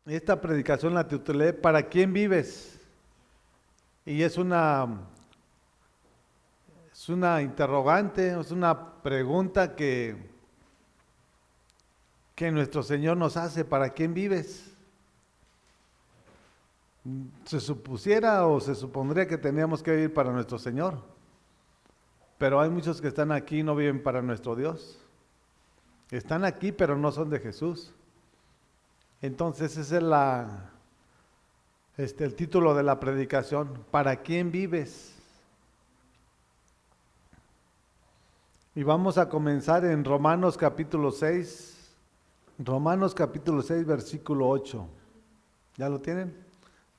Esta predicación la titulé ¿Para quién vives? Y es una interrogante, es una pregunta que nuestro Señor nos hace: ¿para quién vives? Se supusiera o se supondría que teníamos que vivir para nuestro Señor, pero hay muchos que están aquí y no viven para nuestro Dios. Están aquí pero no son de Jesús. Entonces ese es el título de la predicación: ¿para quién vives? Y vamos a comenzar en Romanos capítulo 6, Romanos capítulo 6, versículo 8. ¿Ya lo tienen?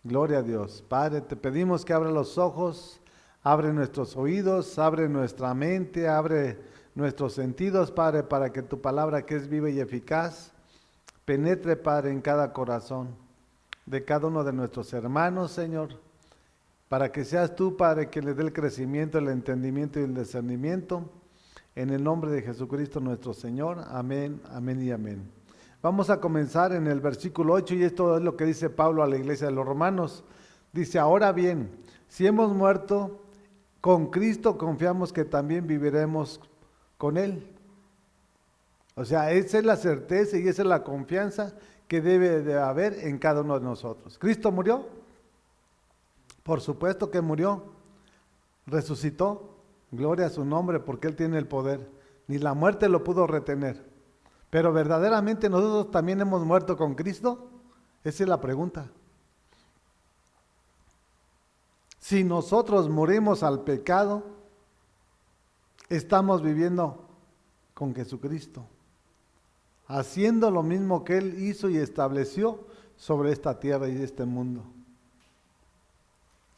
Gloria a Dios. Padre, te pedimos que abra los ojos, abre nuestros oídos, abre nuestra mente, abre nuestros sentidos, Padre, para que tu palabra, que es viva y eficaz, penetre, Padre, en cada corazón de cada uno de nuestros hermanos, Señor, para que seas tú, Padre, que le dé el crecimiento, el entendimiento y el discernimiento. En el nombre de Jesucristo nuestro Señor. Amén, amén y amén. Vamos a comenzar en el versículo 8 y esto es lo que dice Pablo a la iglesia de los romanos. Dice: ahora bien, si hemos muerto con Cristo, confiamos que también viviremos con Él. O sea, esa es la certeza y esa es la confianza que debe de haber en cada uno de nosotros. ¿Cristo murió? Por supuesto que murió. ¿Resucitó? Gloria a su nombre, porque Él tiene el poder. Ni la muerte lo pudo retener. Pero verdaderamente nosotros también hemos muerto con Cristo. Esa es la pregunta. Si nosotros morimos al pecado, estamos viviendo con Jesucristo, haciendo lo mismo que Él hizo y estableció sobre esta tierra y este mundo.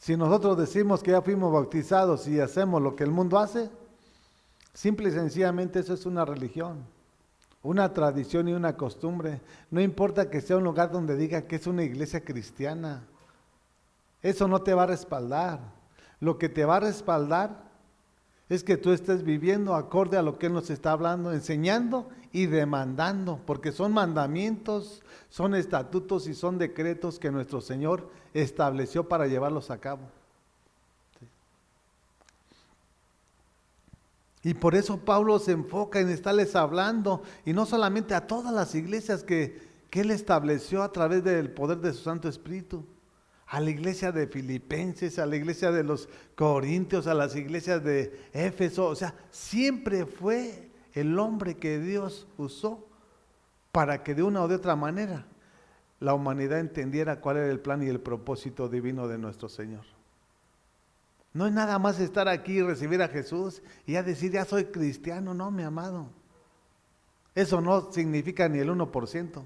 Si nosotros decimos que ya fuimos bautizados y hacemos lo que el mundo hace, simple y sencillamente eso es una religión, una tradición y una costumbre. No importa que sea un lugar donde diga que es una iglesia cristiana, eso no te va a respaldar. Lo que te va a respaldar es que tú estés viviendo acorde a lo que Él nos está hablando, enseñando y demandando, porque son mandamientos, son estatutos y son decretos que nuestro Señor estableció para llevarlos a cabo. Y por eso Pablo se enfoca en estarles hablando, y no solamente a todas las iglesias que Él estableció a través del poder de su Santo Espíritu, a la iglesia de Filipenses, a la iglesia de los Corintios, a las iglesias de Éfeso. O sea, siempre fue el hombre que Dios usó para que de una o de otra manera la humanidad entendiera cuál era el plan y el propósito divino de nuestro Señor. No es nada más estar aquí y recibir a Jesús y ya decir: ya soy cristiano. No, mi amado. Eso no significa ni el 1%.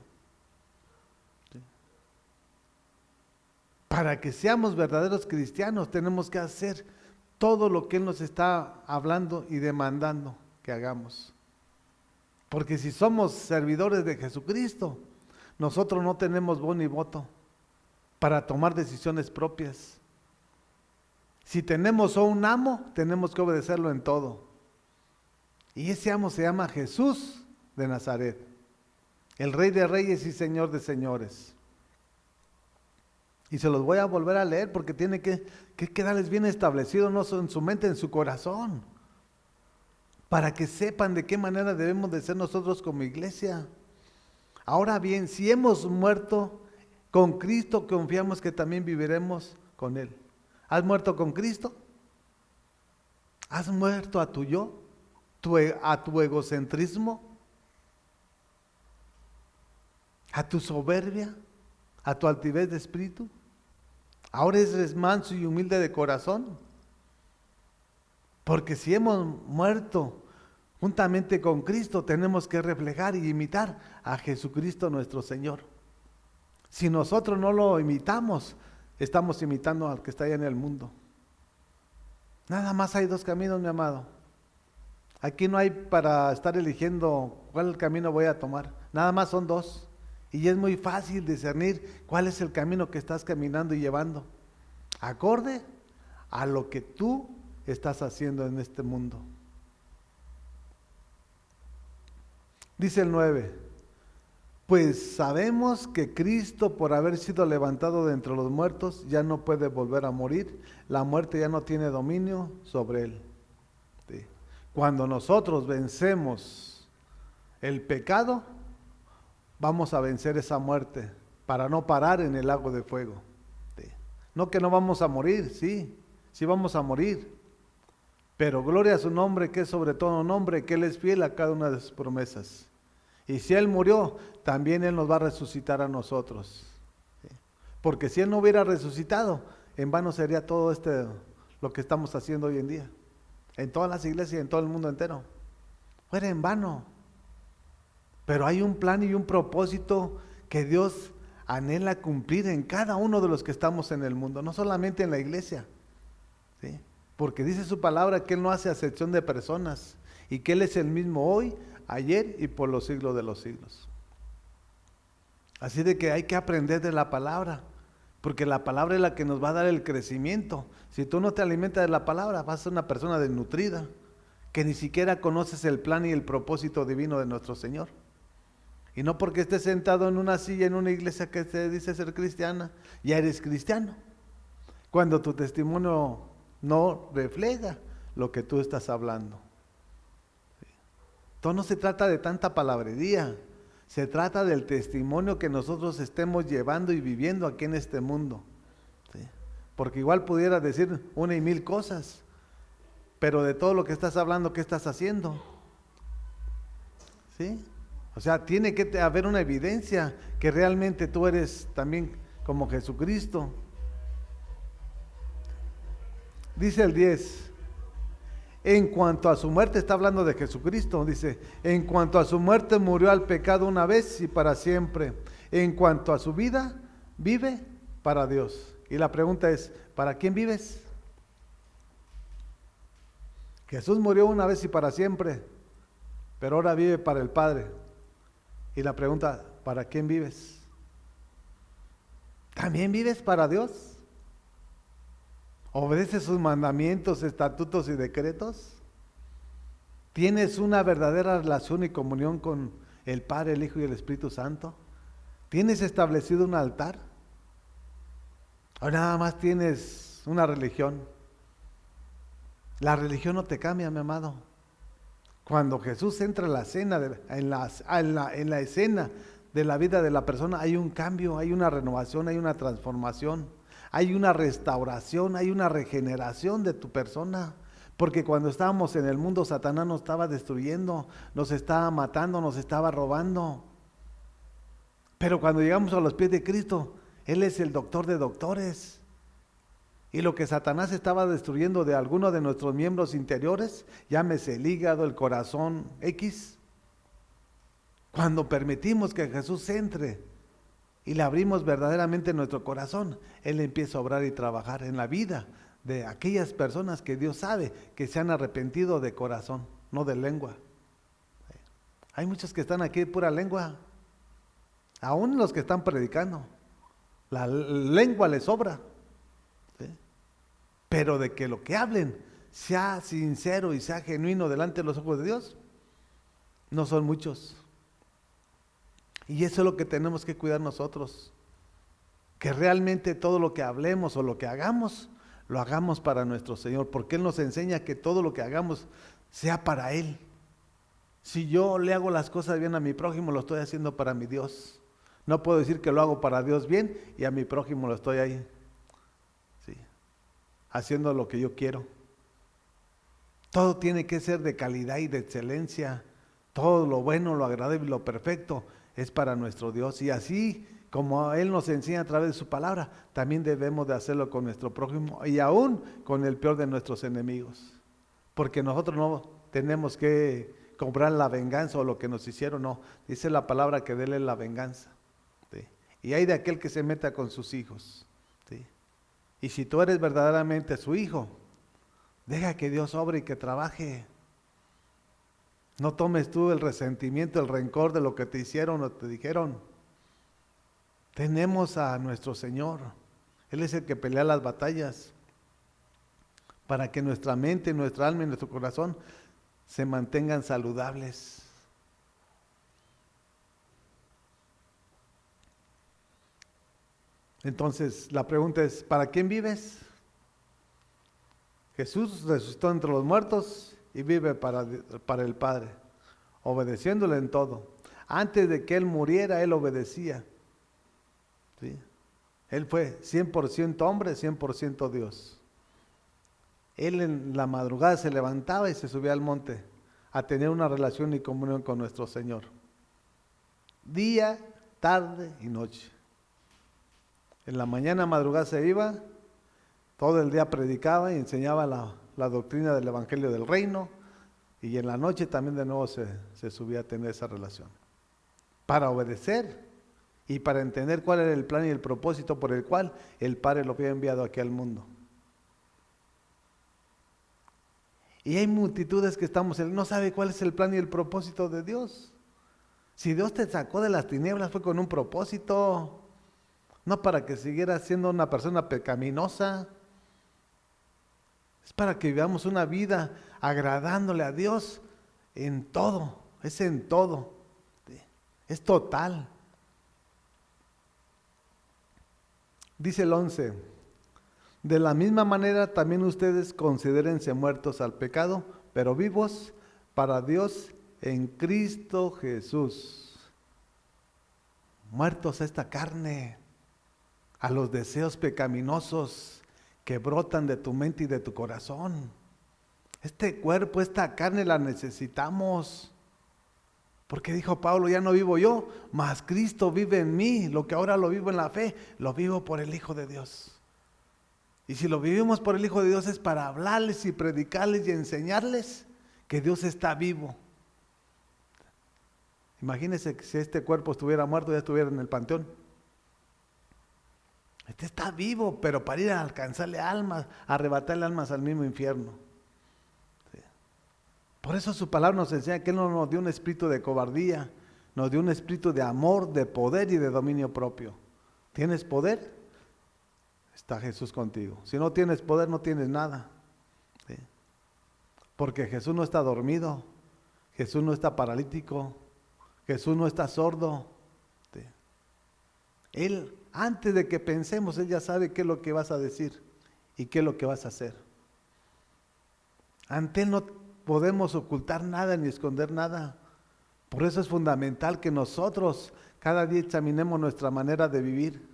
Para que seamos verdaderos cristianos tenemos que hacer todo lo que Él nos está hablando y demandando que hagamos. Porque si somos servidores de Jesucristo, nosotros no tenemos voz ni voto para tomar decisiones propias. Si tenemos un amo, tenemos que obedecerlo en todo. Y ese amo se llama Jesús de Nazaret, el Rey de Reyes y Señor de Señores. Y se los voy a volver a leer porque tiene que quedarles bien establecido, no solo en su mente, en su corazón, para que sepan de qué manera debemos de ser nosotros como iglesia. Ahora bien, si hemos muerto con Cristo, confiamos que también viviremos con Él. ¿Has muerto con Cristo? ¿Has muerto a tu yo? ¿A tu egocentrismo? ¿A tu soberbia? ¿A tu altivez de espíritu? ¿Ahora eres manso y humilde de corazón? Porque si hemos muerto juntamente con Cristo, tenemos que reflejar y imitar a Jesucristo nuestro Señor. Si nosotros no lo imitamos, estamos imitando al que está allá en el mundo. Nada más hay dos caminos, mi amado. Aquí no hay para estar eligiendo cuál camino voy a tomar. Nada más son dos. Y es muy fácil discernir cuál es el camino que estás caminando y llevando, acorde a lo que tú estás haciendo en este mundo. Dice el 9: Pues sabemos que Cristo, por haber sido levantado de entre los muertos, ya no puede volver a morir. La muerte ya no tiene dominio sobre él. ¿Sí? Cuando nosotros vencemos el pecado, vamos a vencer esa muerte para no parar en el lago de fuego. ¿Sí? No que no vamos a morir, sí vamos a morir. Pero gloria a su nombre, que es sobre todo nombre, que Él es fiel a cada una de sus promesas. Y si Él murió, también Él nos va a resucitar a nosotros. ¿Sí? Porque si Él no hubiera resucitado, en vano sería todo lo que estamos haciendo hoy en día. En todas las iglesias y en todo el mundo entero. Fuera en vano. Pero hay un plan y un propósito que Dios anhela cumplir en cada uno de los que estamos en el mundo, no solamente en la iglesia. ¿Sí? Porque dice su palabra que Él no hace acepción de personas y que Él es el mismo hoy, ayer y por los siglos de los siglos. Así de que hay que aprender de la palabra, porque la palabra es la que nos va a dar el crecimiento. Si tú no te alimentas de la palabra, vas a ser una persona desnutrida, que ni siquiera conoces el plan y el propósito divino de nuestro Señor. Y no porque estés sentado en una silla en una iglesia que te dice ser cristiana, ya eres cristiano. Cuando tu testimonio no refleja lo que tú estás hablando. Todo no se trata de tanta palabrería, se trata del testimonio que nosotros estemos llevando y viviendo aquí en este mundo. ¿Sí? Porque igual pudiera decir una y mil cosas, pero de todo lo que estás hablando, ¿qué estás haciendo? ¿Sí? O sea, tiene que haber una evidencia que realmente tú eres también como Jesucristo. Dice el 10, en cuanto a su muerte, está hablando de Jesucristo, dice, en cuanto a su muerte murió al pecado una vez y para siempre. En cuanto a su vida, vive para Dios. Y la pregunta es, ¿para quién vives? Jesús murió una vez y para siempre, pero ahora vive para el Padre. Y la pregunta, ¿para quién vives? ¿También vives para Dios? ¿Obedeces sus mandamientos, estatutos y decretos? ¿Tienes una verdadera relación y comunión con el Padre, el Hijo y el Espíritu Santo? ¿Tienes establecido un altar? ¿O nada más tienes una religión? La religión no te cambia, mi amado. Cuando Jesús entra en la escena de la vida de la persona, hay un cambio, hay una renovación, hay una transformación, hay una restauración, hay una regeneración de tu persona. Porque cuando estábamos en el mundo, Satanás nos estaba destruyendo, nos estaba matando, nos estaba robando. Pero cuando llegamos a los pies de Cristo, Él es el doctor de doctores. Y lo que Satanás estaba destruyendo de alguno de nuestros miembros interiores, llámese el hígado, el corazón, X. Cuando permitimos que Jesús entre y le abrimos verdaderamente nuestro corazón, Él empieza a obrar y trabajar en la vida de aquellas personas que Dios sabe que se han arrepentido de corazón, no de lengua. Hay muchos que están aquí de pura lengua, aún los que están predicando. La lengua les sobra. ¿Sí? Pero de que lo que hablen sea sincero y sea genuino delante de los ojos de Dios, no son muchos. Y eso es lo que tenemos que cuidar nosotros. Que realmente todo lo que hablemos o lo que hagamos, lo hagamos para nuestro Señor. Porque Él nos enseña que todo lo que hagamos sea para Él. Si yo le hago las cosas bien a mi prójimo, lo estoy haciendo para mi Dios. No puedo decir que lo hago para Dios bien y a mi prójimo lo estoy ahí, sí, haciendo lo que yo quiero. Todo tiene que ser de calidad y de excelencia. Todo lo bueno, lo agradable y lo perfecto es para nuestro Dios. Y así como Él nos enseña a través de su palabra, también debemos de hacerlo con nuestro prójimo y aún con el peor de nuestros enemigos. Porque nosotros no tenemos que cobrar la venganza o lo que nos hicieron, no. Dice la palabra que de Él es la venganza. ¿Sí? Y hay de aquel que se meta con sus hijos. ¿Sí? Y si tú eres verdaderamente su hijo, deja que Dios obre y que trabaje. No tomes tú el resentimiento, el rencor de lo que te hicieron o te dijeron. Tenemos a nuestro Señor. Él es el que pelea las batallas para que nuestra mente, nuestra alma y nuestro corazón se mantengan saludables. Entonces, la pregunta es, ¿para quién vives? Jesús resucitó entre los muertos y vive para el Padre, obedeciéndole en todo. Antes de que Él muriera, Él obedecía. ¿Sí? Él fue 100% hombre, 100% Dios. Él en la madrugada se levantaba y se subía al monte a tener una relación y comunión con nuestro Señor. Día, tarde y noche. En la mañana madrugada se iba, todo el día predicaba y enseñaba la doctrina del Evangelio del Reino, y en la noche también de nuevo se subía a tener esa relación. Para obedecer y para entender cuál era el plan y el propósito por el cual el Padre lo había enviado aquí al mundo. Y hay multitudes que no sabe cuál es el plan y el propósito de Dios. Si Dios te sacó de las tinieblas fue con un propósito, no para que siguieras siendo una persona pecaminosa. Es para que vivamos una vida agradándole a Dios en todo, es en todo, es total. Dice el 11, de la misma manera también ustedes considérense muertos al pecado, pero vivos para Dios en Cristo Jesús. Muertos a esta carne, a los deseos pecaminosos que brotan de tu mente y de tu corazón. Este cuerpo, esta carne la necesitamos. Porque dijo Pablo, ya no vivo yo, mas Cristo vive en mí. Lo que ahora lo vivo en la fe, lo vivo por el Hijo de Dios. Y si lo vivimos por el Hijo de Dios es para hablarles y predicarles y enseñarles que Dios está vivo. Imagínense que si este cuerpo estuviera muerto, ya estuviera en el panteón. Este está vivo, pero para ir a alcanzarle almas, a arrebatarle almas al mismo infierno. Sí. Por eso su palabra nos enseña que Él no nos dio un espíritu de cobardía, nos dio un espíritu de amor, de poder y de dominio propio. ¿Tienes poder? Está Jesús contigo. Si no tienes poder, no tienes nada. ¿Sí? Porque Jesús no está dormido, Jesús no está paralítico, Jesús no está sordo. ¿Sí? Él, antes de que pensemos, Él ya sabe qué es lo que vas a decir y qué es lo que vas a hacer. Ante Él no podemos ocultar nada ni esconder nada. Por eso es fundamental que nosotros cada día examinemos nuestra manera de vivir,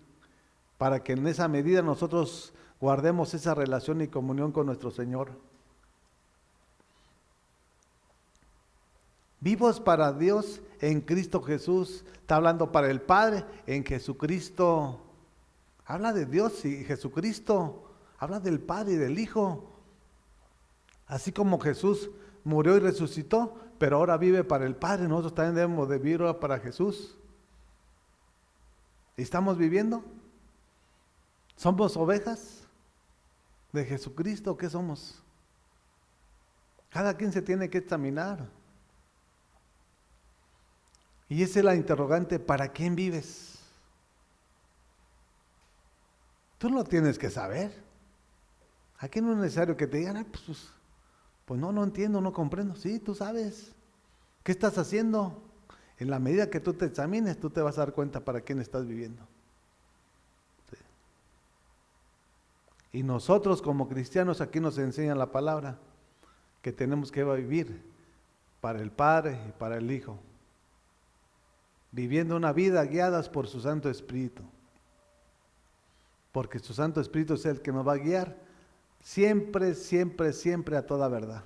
para que en esa medida nosotros guardemos esa relación y comunión con nuestro Señor. Vivos para Dios en Cristo Jesús. Está hablando para el Padre en Jesucristo. Habla de Dios y Jesucristo. Habla del Padre y del Hijo. Así como Jesús murió y resucitó, pero ahora vive para el Padre, nosotros también debemos de vivir ahora para Jesús. ¿Y estamos viviendo? ¿Somos ovejas de Jesucristo? ¿Qué somos? Cada quien se tiene que examinar. Y esa es la interrogante, ¿para quién vives? Tú lo tienes que saber. Aquí no es necesario que te digan, pues no entiendo, no comprendo. Sí, tú sabes. ¿Qué estás haciendo? En la medida que tú te examines, tú te vas a dar cuenta para quién estás viviendo. Sí. Y nosotros como cristianos, aquí nos enseña la palabra, que tenemos que vivir para el Padre y para el Hijo, viviendo una vida guiadas por su Santo Espíritu, porque su Santo Espíritu es el que nos va a guiar siempre, siempre, siempre a toda verdad.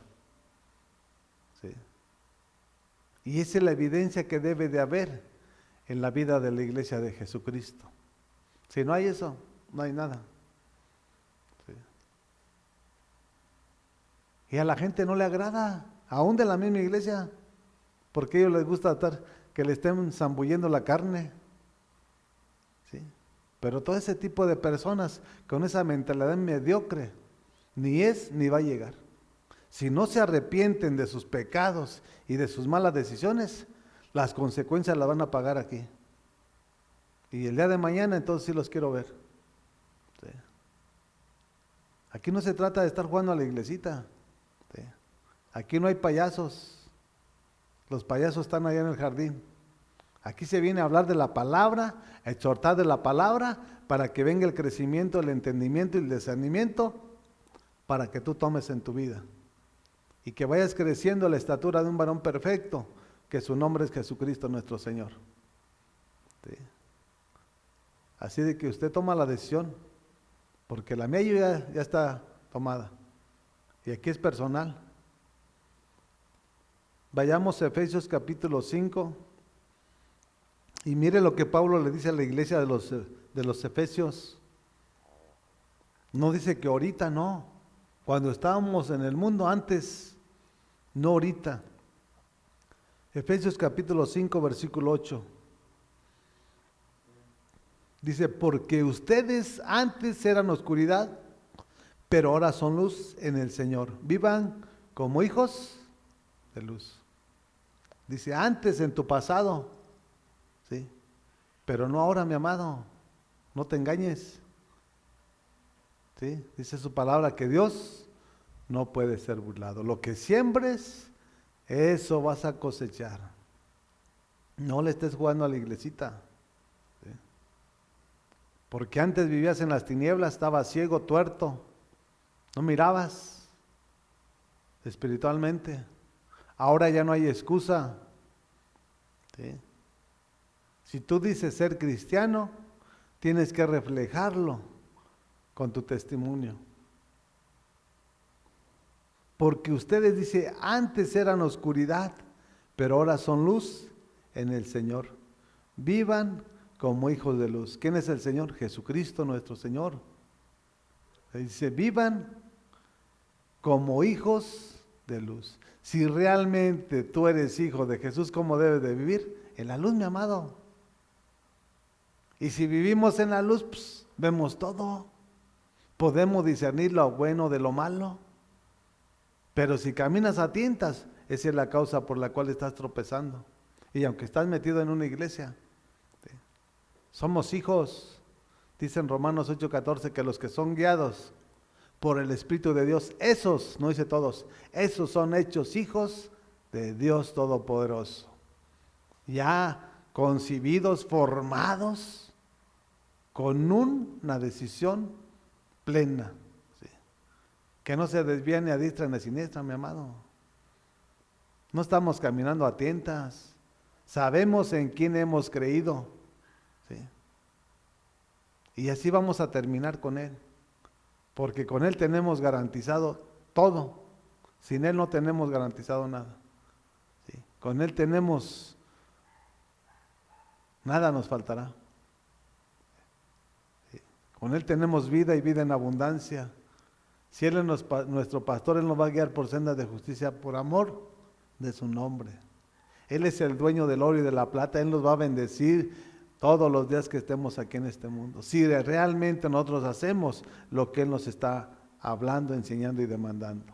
¿Sí? Y esa es la evidencia que debe de haber en la vida de la iglesia de Jesucristo. Si no hay eso, no hay nada. ¿Sí? Y a la gente no le agrada, aún de la misma iglesia, porque a ellos les gusta que le estén zambullendo la carne. ¿Sí? Pero todo ese tipo de personas con esa mentalidad mediocre, ni es ni va a llegar. Si no se arrepienten de sus pecados y de sus malas decisiones, las consecuencias las van a pagar aquí. Y el día de mañana entonces sí los quiero ver. ¿Sí? Aquí no se trata de estar jugando a la iglesita. ¿Sí? Aquí no hay payasos. Los payasos están allá en el jardín. Aquí se viene a hablar de la palabra, a exhortar de la palabra, para que venga el crecimiento, el entendimiento y el discernimiento, para que tú tomes en tu vida. Y que vayas creciendo a la estatura de un varón perfecto, que su nombre es Jesucristo nuestro Señor. ¿Sí? Así de que usted toma la decisión, porque la mía ya está tomada. Y aquí es personal. Vayamos a Efesios capítulo 5. Y mire lo que Pablo le dice a la iglesia de los Efesios. No dice que ahorita, no. Cuando estábamos en el mundo antes, no ahorita. Efesios capítulo 5, versículo 8. Dice, porque ustedes antes eran oscuridad, pero ahora son luz en el Señor. Vivan como hijos de luz. Dice, antes en tu pasado, ¿sí? Pero no ahora, mi amado. No te engañes. ¿Sí? Dice su palabra que Dios no puede ser burlado. Lo que siembres, eso vas a cosechar. No le estés jugando a la iglesita. ¿Sí? Porque antes vivías en las tinieblas, estabas ciego, tuerto. No mirabas espiritualmente. Ahora ya no hay excusa. ¿Sí? Si tú dices ser cristiano, tienes que reflejarlo con tu testimonio. Porque ustedes, dice, antes eran oscuridad, pero ahora son luz en el Señor. Vivan como hijos de luz. ¿Quién es el Señor? Jesucristo nuestro Señor. Dice, vivan como hijos de luz. Si realmente tú eres hijo de Jesús, ¿cómo debes de vivir? En la luz, mi amado. Y si vivimos en la luz, pues, vemos todo. Podemos discernir lo bueno de lo malo. Pero si caminas a tientas, esa es la causa por la cual estás tropezando. Y aunque estás metido en una iglesia, ¿sí? Somos hijos. Dice en Romanos 8:14 que los que son guiados por el Espíritu de Dios, esos, no dice todos, esos son hechos hijos de Dios Todopoderoso. Ya concebidos, formados, con una decisión plena. ¿Sí? Que no se desvíe ni a diestra ni a siniestra, mi amado. No estamos caminando a tientas. Sabemos en quién hemos creído. ¿Sí? Y así vamos a terminar con Él. Porque con Él tenemos garantizado todo. Sin Él no tenemos garantizado nada. ¿Sí? Con Él tenemos, nada nos faltará. ¿Sí? Con Él tenemos vida y vida en abundancia. Si Él es nuestro pastor, Él nos va a guiar por sendas de justicia por amor de su nombre. Él es el dueño del oro y de la plata. Él nos va a bendecir todos los días que estemos aquí en este mundo. Si realmente nosotros hacemos lo que Él nos está hablando, enseñando y demandando.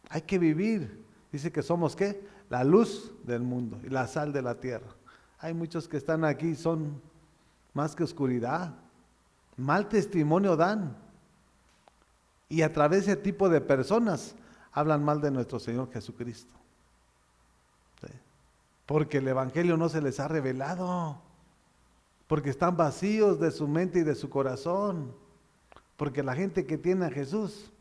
Hay que vivir. Dice que somos ¿qué? La luz del mundo y la sal de la tierra. Hay muchos que están aquí, son más que oscuridad. Mal testimonio dan. Y a través de ese tipo de personas hablan mal de nuestro Señor Jesucristo. ¿Sí? Porque el Evangelio no se les ha revelado. Porque están vacíos de su mente y de su corazón. Porque la gente que tiene a Jesús,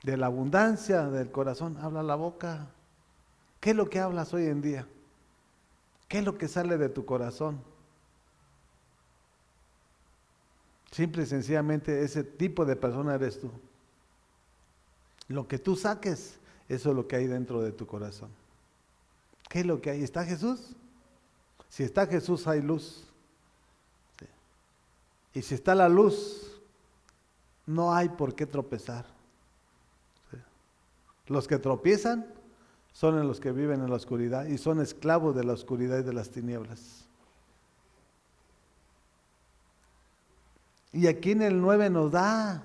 de la abundancia del corazón, habla la boca. ¿Qué es lo que hablas hoy en día? ¿Qué es lo que sale de tu corazón? Simple y sencillamente ese tipo de persona eres tú. Lo que tú saques, eso es lo que hay dentro de tu corazón. ¿Qué es lo que hay? ¿Está Jesús? Si está Jesús, hay luz. Sí. Y si está la luz, no hay por qué tropezar. Sí. Los que tropiezan son en los que viven en la oscuridad y son esclavos de la oscuridad y de las tinieblas. Y aquí en el 9 nos da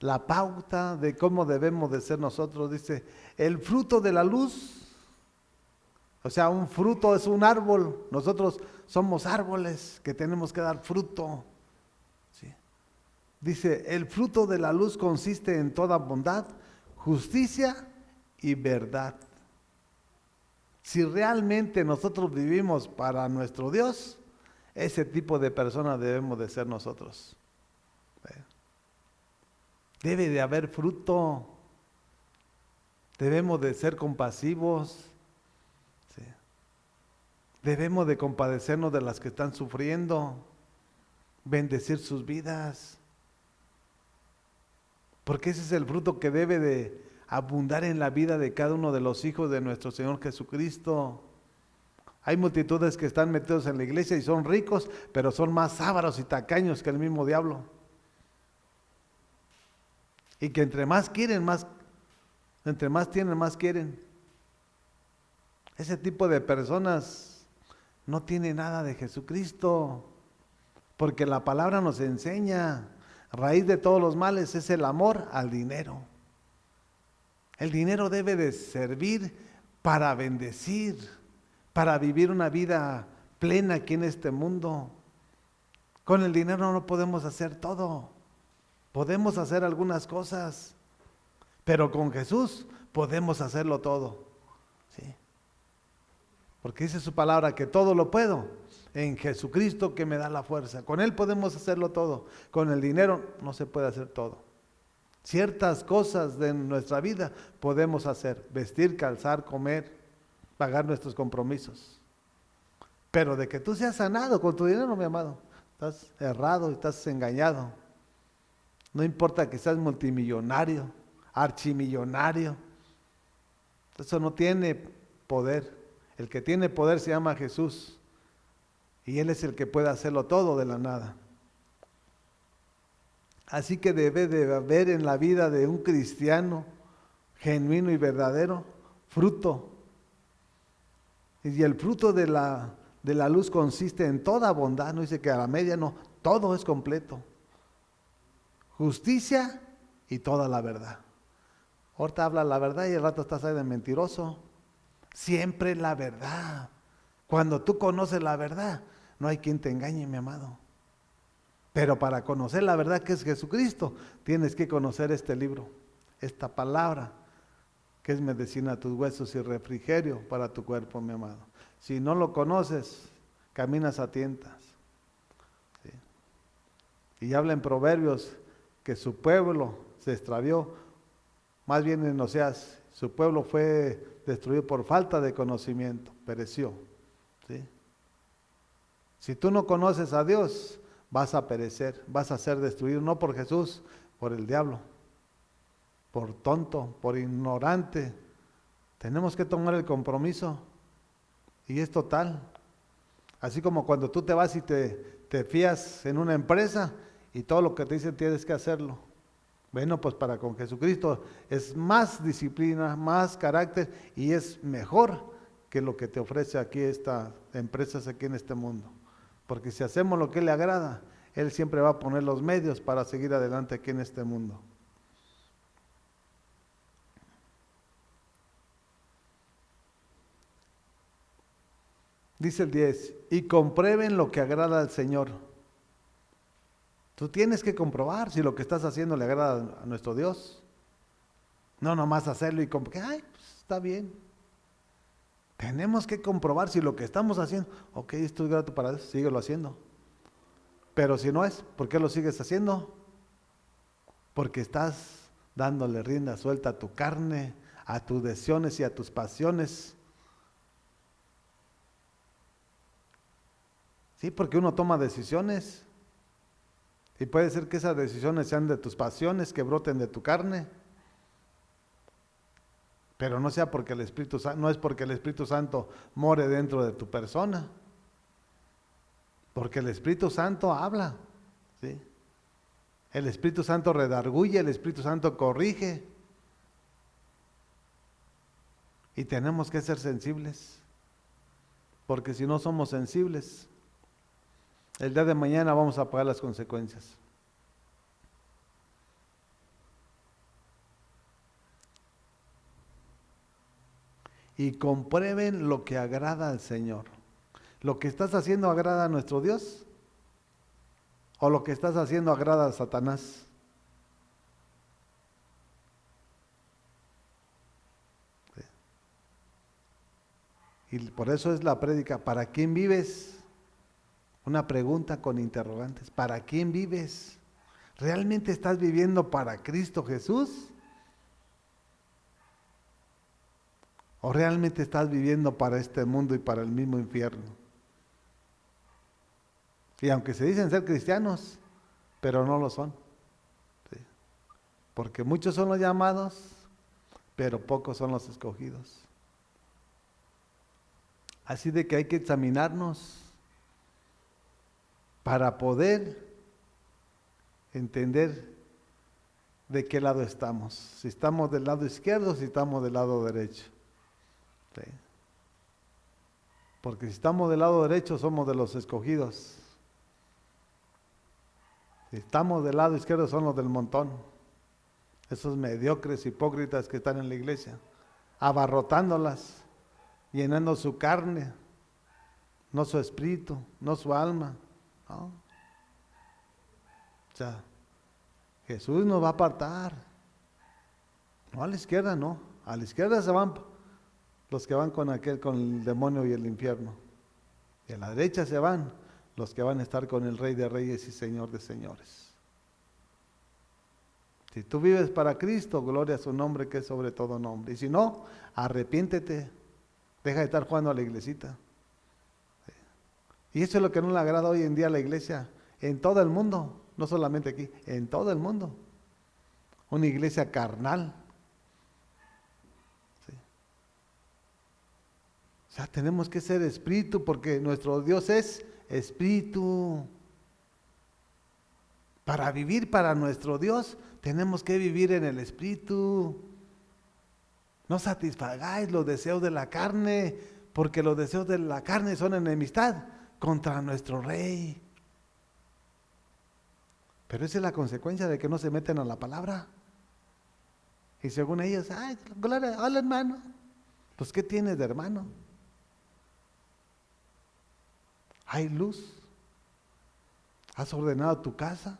la pauta de cómo debemos de ser nosotros. Dice, el fruto de la luz. O sea, un fruto es un árbol. Nosotros somos árboles que tenemos que dar fruto. ¿Sí? Dice, el fruto de la luz consiste en toda bondad, justicia y verdad. Si realmente nosotros vivimos para nuestro Dios, ese tipo de personas debemos de ser nosotros. Debe de haber fruto. Debemos de ser compasivos. ¿Sí? Debemos de compadecernos de las que están sufriendo. Bendecir sus vidas. Porque ese es el fruto que debe de abundar en la vida de cada uno de los hijos de nuestro Señor Jesucristo. Hay multitudes que están metidos en la iglesia y son ricos, pero son más ávaros y tacaños que el mismo diablo. Y que entre más quieren, entre más tienen, más quieren. Ese tipo de personas no tiene nada de Jesucristo, porque la palabra nos enseña, raíz de todos los males es el amor al dinero. El dinero debe de servir para bendecir, para vivir una vida plena aquí en este mundo. Con el dinero no podemos hacer todo. Podemos hacer algunas cosas, pero con Jesús podemos hacerlo todo. ¿Sí? Porque dice su palabra que todo lo puedo en Jesucristo que me da la fuerza. Con Él podemos hacerlo todo. Con el dinero no se puede hacer todo. Ciertas cosas de nuestra vida podemos hacer: vestir, calzar, comer, pagar nuestros compromisos. Pero de que tú seas sanado con tu dinero, mi amado, estás errado y estás engañado. No importa que seas multimillonario, archimillonario, eso no tiene poder. El que tiene poder se llama Jesús y Él es el que puede hacerlo todo de la nada. Así que debe de haber en la vida de un cristiano genuino y verdadero fruto. Y el fruto de la luz consiste en toda bondad, no dice que a la media, no, todo es completo. Justicia y toda la verdad. Ahorita habla la verdad y el rato estás ahí de mentiroso. Siempre la verdad. Cuando tú conoces la verdad, no hay quien te engañe, mi amado. Pero para conocer la verdad que es Jesucristo, tienes que conocer este libro, esta palabra, que es medicina a tus huesos y refrigerio para tu cuerpo, mi amado. Si no lo conoces, caminas a tientas. ¿Sí? Y habla en Proverbios que su pueblo se extravió, más bien en Oseas, su pueblo fue destruido por falta de conocimiento, pereció. ¿Sí? Si tú no conoces a Dios, vas a perecer, vas a ser destruido, no por Jesús, por el diablo, por tonto, por ignorante. Tenemos que tomar el compromiso y es total. Así como cuando tú te vas y te fías en una empresa y todo lo que te dicen tienes que hacerlo. Bueno, pues para con Jesucristo es más disciplina, más carácter y es mejor que lo que te ofrece aquí estas empresas aquí en este mundo. Porque si hacemos lo que le agrada, Él siempre va a poner los medios para seguir adelante aquí en este mundo. Dice el 10, y comprueben lo que agrada al Señor. Tú tienes que comprobar si lo que estás haciendo le agrada a nuestro Dios. No nomás hacerlo y como que, ay, pues está bien. Tenemos que comprobar si lo que estamos haciendo, ok, esto es grato para Dios, síguelo haciendo. Pero si no es, ¿por qué lo sigues haciendo? Porque estás dándole rienda suelta a tu carne, a tus deseos y a tus pasiones. Sí, porque uno toma decisiones y puede ser que esas decisiones sean de tus pasiones, que broten de tu carne, pero no sea porque el Espíritu Santo, no es porque el Espíritu Santo more dentro de tu persona, porque el Espíritu Santo habla, ¿sí? El Espíritu Santo redarguye, el Espíritu Santo corrige y tenemos que ser sensibles, porque si no somos sensibles, el día de mañana vamos a pagar las consecuencias. Y comprueben lo que agrada al Señor. ¿Lo que estás haciendo agrada a nuestro Dios? ¿O lo que estás haciendo agrada a Satanás? Y por eso es la prédica, ¿para quién vives? Una pregunta con interrogantes, ¿para quién vives? ¿Realmente estás viviendo para Cristo Jesús? ¿O realmente estás viviendo para este mundo y para el mismo infierno? Y aunque se dicen ser cristianos, pero no lo son. ¿Sí? Porque muchos son los llamados, pero pocos son los escogidos. Así de que hay que examinarnos para poder entender de qué lado estamos. Si estamos del lado izquierdo, si estamos del lado derecho. ¿Sí? Porque si estamos del lado derecho, somos de los escogidos. Si estamos del lado izquierdo, son los del montón. Esos mediocres, hipócritas que están en la iglesia, abarrotándolas, llenando su carne, no su espíritu, no su alma. ¿No? O sea, Jesús nos va a apartar. No a la izquierda, no. A la izquierda se van los que van con el demonio y el infierno. Y a la derecha se van los que van a estar con el Rey de Reyes y Señor de Señores. Si tú vives para Cristo, gloria a su nombre que es sobre todo nombre. Y si no, arrepiéntete. Deja de estar jugando a la iglesita. Y eso es lo que no le agrada hoy en día a la iglesia, en todo el mundo, no solamente aquí, en todo el mundo. Una iglesia carnal. ¿Sí? O sea, tenemos que ser espíritu porque nuestro Dios es espíritu. Para vivir para nuestro Dios, tenemos que vivir en el espíritu. No satisfagáis los deseos de la carne, porque los deseos de la carne son enemistad contra nuestro Rey. Pero esa es la consecuencia de que no se meten a la palabra. Y según ellos, ay, gloria, hola hermano. Pues ¿qué tienes de hermano? ¿Hay luz? ¿Has ordenado tu casa?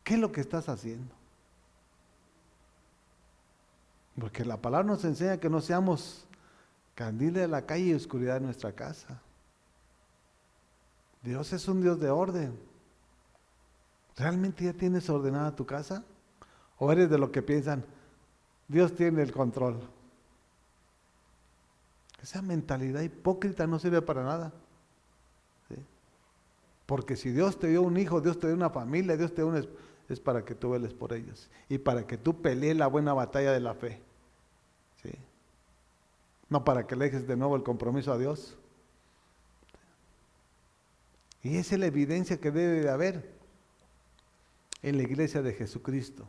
¿Qué es lo que estás haciendo? Porque la palabra nos enseña que no seamos candil de la calle y oscuridad de nuestra casa. Dios es un Dios de orden. ¿Realmente ya tienes ordenada tu casa? ¿O eres de lo que piensan, Dios tiene el control? Esa mentalidad hipócrita no sirve para nada. ¿Sí? Porque si Dios te dio un hijo, Dios te dio una familia, Dios te dio es para que tú veles por ellos. Y para que tú pelees la buena batalla de la fe. ¿Sí? No para que le dejes de nuevo el compromiso a Dios. Y esa es la evidencia que debe de haber en la iglesia de Jesucristo.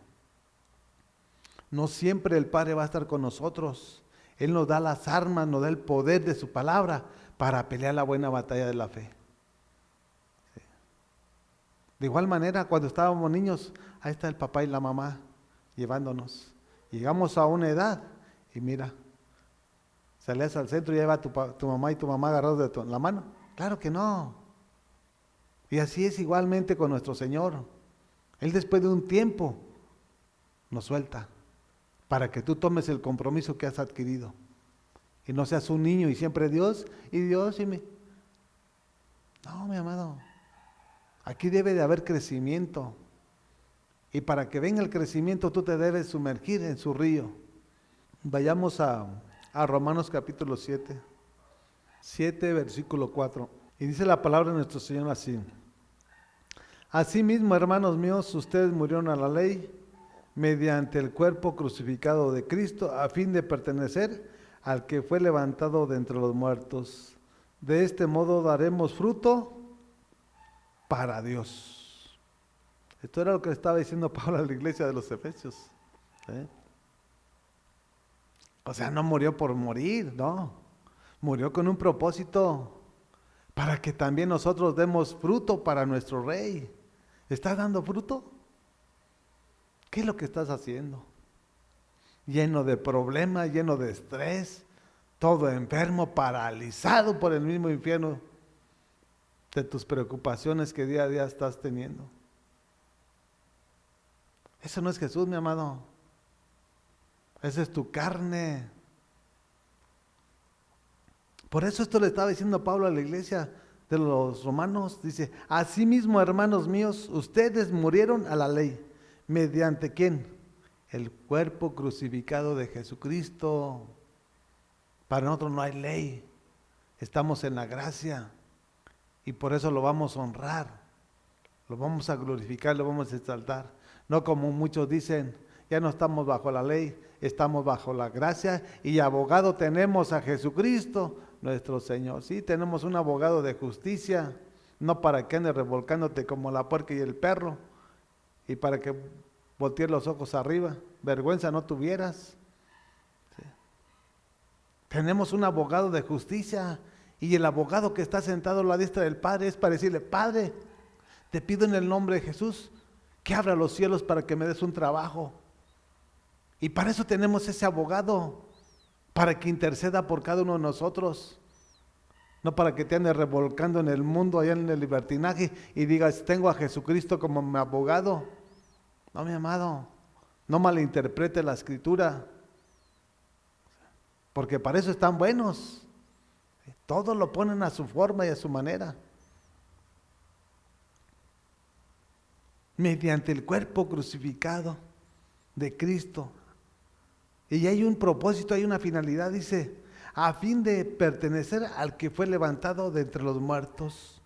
No siempre el Padre va a estar con nosotros. Él nos da las armas, nos da el poder de su palabra para pelear la buena batalla de la fe. Sí. De igual manera, cuando estábamos niños, ahí está el papá y la mamá llevándonos. Llegamos a una edad y mira, salías al centro y ahí va tu mamá y tu mamá agarrados de la mano. Claro que no. Y así es igualmente con nuestro Señor. Él después de un tiempo nos suelta para que tú tomes el compromiso que has adquirido. Y no seas un niño y siempre Dios y Dios y me... No, mi amado. Aquí debe de haber crecimiento. Y para que venga el crecimiento tú te debes sumergir en su río. Vayamos a Romanos capítulo 7. 7 versículo 4. Y dice la palabra de nuestro Señor así. Asimismo, hermanos míos, ustedes murieron a la ley mediante el cuerpo crucificado de Cristo, a fin de pertenecer al que fue levantado de entre los muertos. De este modo daremos fruto para Dios. Esto era lo que estaba diciendo Pablo a la iglesia de los Efesios. ¿Sí? O sea, no murió por morir, no. Murió con un propósito para que también nosotros demos fruto para nuestro Rey. ¿Estás dando fruto? ¿Qué es lo que estás haciendo? Lleno de problemas, lleno de estrés, todo enfermo, paralizado por el mismo infierno de tus preocupaciones que día a día estás teniendo. Eso no es Jesús, mi amado. Esa es tu carne. Por eso esto le estaba diciendo Pablo a la iglesia de los romanos. Dice, asimismo, hermanos míos, ustedes murieron a la ley. ¿Mediante quién? El cuerpo crucificado de Jesucristo. Para nosotros no hay ley. Estamos en la gracia. Y por eso lo vamos a honrar. Lo vamos a glorificar, lo vamos a exaltar. No como muchos dicen, ya no estamos bajo la ley, estamos bajo la gracia y abogado tenemos a Jesucristo, nuestro Señor. Sí, tenemos un abogado de justicia, no para que andes revolcándote como la puerca y el perro, y para que voltees los ojos arriba, vergüenza no tuvieras. Sí. Tenemos un abogado de justicia, y el abogado que está sentado a la diestra del Padre es para decirle, Padre, te pido en el nombre de Jesús que abra los cielos para que me des un trabajo. Y para eso tenemos ese abogado, para que interceda por cada uno de nosotros. No para que te andes revolcando en el mundo, allá en el libertinaje, y digas, tengo a Jesucristo como mi abogado. No, mi amado, no malinterprete la Escritura, porque para eso están buenos. Todos lo ponen a su forma y a su manera. Mediante el cuerpo crucificado de Cristo. Y hay un propósito, hay una finalidad, dice, a fin de pertenecer al que fue levantado de entre los muertos.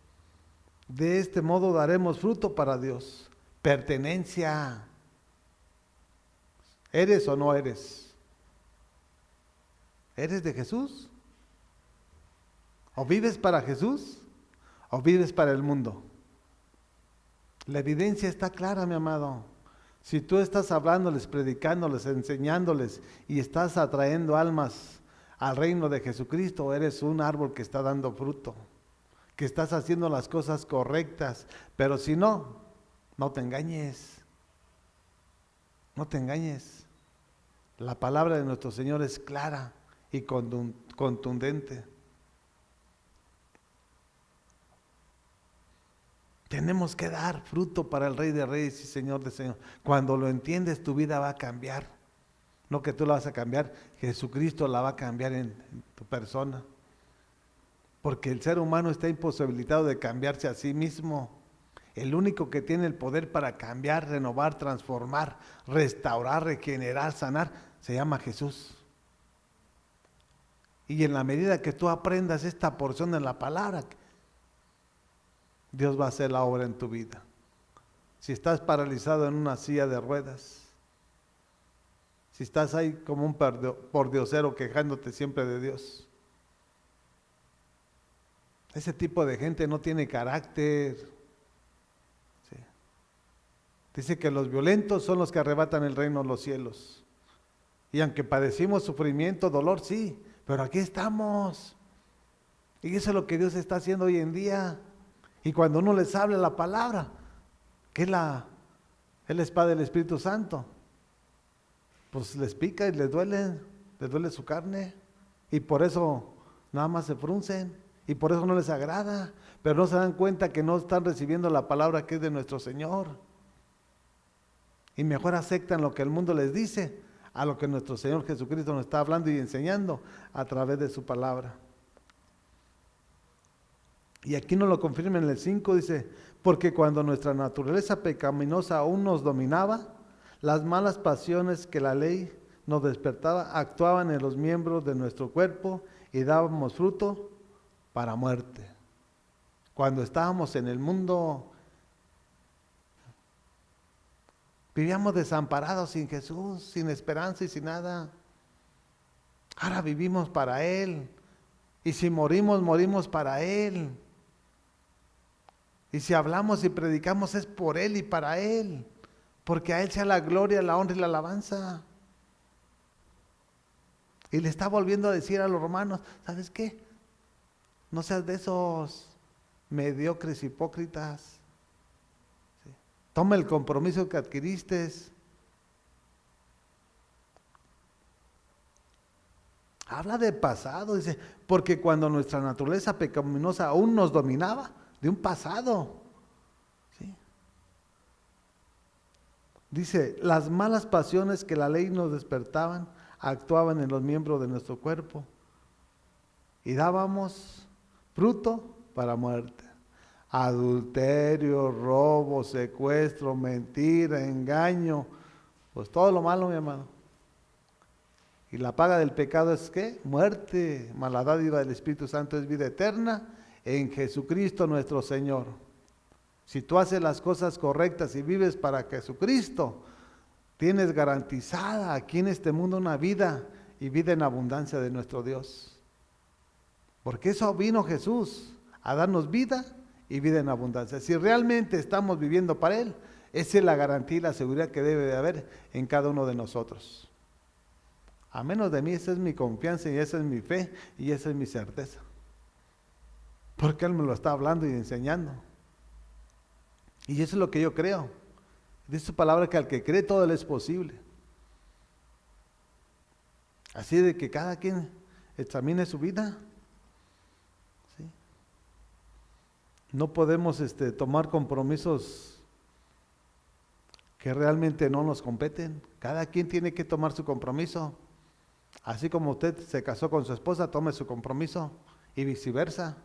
De este modo daremos fruto para Dios. Pertenencia. ¿Eres o no eres? ¿Eres de Jesús? ¿O vives para Jesús? ¿O vives para el mundo? La evidencia está clara, mi amado. Si tú estás hablándoles, predicándoles, enseñándoles y estás atrayendo almas al reino de Jesucristo, eres un árbol que está dando fruto, que estás haciendo las cosas correctas. Pero si no, no te engañes. No te engañes. La palabra de nuestro Señor es clara y contundente. Tenemos que dar fruto para el Rey de Reyes y Señor de Señores. Cuando lo entiendes, tu vida va a cambiar. No que tú la vas a cambiar, Jesucristo la va a cambiar en tu persona. Porque el ser humano está imposibilitado de cambiarse a sí mismo. El único que tiene el poder para cambiar, renovar, transformar, restaurar, regenerar, sanar, se llama Jesús. Y en la medida que tú aprendas esta porción de la palabra, Dios va a hacer la obra en tu vida. Si estás paralizado en una silla de ruedas, si estás ahí como un pordiosero quejándote siempre de Dios, ese tipo de gente no tiene carácter. Sí. Dice que los violentos son los que arrebatan el reino de los cielos. Y aunque padecimos sufrimiento, dolor, sí, pero aquí estamos. Y eso es lo que Dios está haciendo hoy en día. Y cuando uno les habla la palabra, que es la espada del Espíritu Santo, pues les pica y les duele su carne, y por eso nada más se fruncen, y por eso no les agrada, pero no se dan cuenta que no están recibiendo la palabra que es de nuestro Señor, y mejor aceptan lo que el mundo les dice, a lo que nuestro Señor Jesucristo nos está hablando y enseñando a través de su palabra. Y aquí nos lo confirma en el 5, dice, porque cuando nuestra naturaleza pecaminosa aún nos dominaba, las malas pasiones que la ley nos despertaba actuaban en los miembros de nuestro cuerpo y dábamos fruto para muerte. Cuando estábamos en el mundo, vivíamos desamparados sin Jesús, sin esperanza y sin nada. Ahora vivimos para Él. Y si morimos, morimos para Él. Y si hablamos y predicamos es por Él y para Él, porque a Él sea la gloria, la honra y la alabanza. Y le está volviendo a decir a los romanos, ¿sabes qué? No seas de esos mediocres hipócritas. ¿Sí? Toma el compromiso que adquiriste. Habla de pasado, dice, porque cuando nuestra naturaleza pecaminosa aún nos dominaba, de un pasado. ¿Sí? Dice, las malas pasiones que la ley nos despertaban actuaban en los miembros de nuestro cuerpo y dábamos fruto para muerte. Adulterio, robo, secuestro, mentira, engaño, pues todo lo malo, mi hermano. Y la paga del pecado es ¿qué? Muerte. Mas la dádiva del Espíritu Santo es vida eterna en Jesucristo nuestro Señor. Si tú haces las cosas correctas y vives para Jesucristo, tienes garantizada aquí en este mundo una vida y vida en abundancia de nuestro Dios. Porque eso vino Jesús, a darnos vida y vida en abundancia. Si realmente estamos viviendo para Él, esa es la garantía y la seguridad que debe de haber en cada uno de nosotros. A menos de mí, esa es mi confianza y esa es mi fe y esa es mi certeza. Porque Él me lo está hablando y enseñando. Y eso es lo que yo creo. Dice su palabra que al que cree todo le es posible. Así de que cada quien examine su vida. ¿Sí? No podemos tomar compromisos que realmente no nos competen. Cada quien tiene que tomar su compromiso. Así como usted se casó con su esposa, tome su compromiso y viceversa.